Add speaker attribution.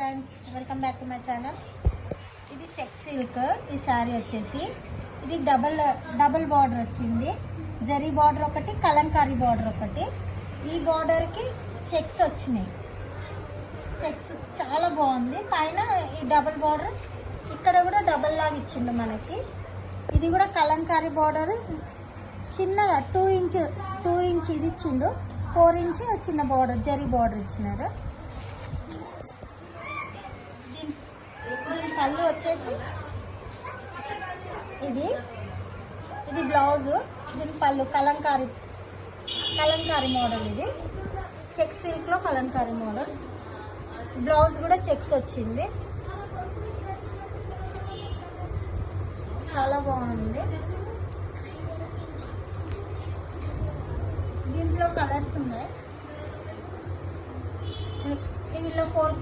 Speaker 1: Friends, welcome back to my channel. ఇది check silk. ఈ శారీ వచ్చేసి ఇది డబుల్ బార్డర్ వచ్చింది. జరీ బార్డర్ ఒకటి, కలంకారీ బార్డర్ ఒకటి. ఈ బార్డర్కి చెక్స్ వచ్చినాయి. చెక్స్ చాలా బాగుంది. పైన ఈ డబుల్ బార్డర్, ఇక్కడ కూడా డబుల్ లాగా ఇచ్చిండు మనకి. ఇది కూడా కలంకారీ బార్డర్, చిన్నగా 2 ఇంచ్ ఇది ఇచ్చిండు. 4 ఇంచ్ చిన్న బార్డర్, జరీ బార్డర్ ఇచ్చినారు. దీని పళ్ళు వచ్చేసి ఇది బ్లౌజ్. దీని పళ్ళు కలంకారీ మోడల్. ఇది చెక్ సిల్క్ లో కలంకారీ మోడల్. బ్లౌజ్ కూడా చెక్స్ వచ్చింది. చాలా బాగుంది. దీంట్లో కలర్స్ ఉన్నాయి. వీళ్ళ 4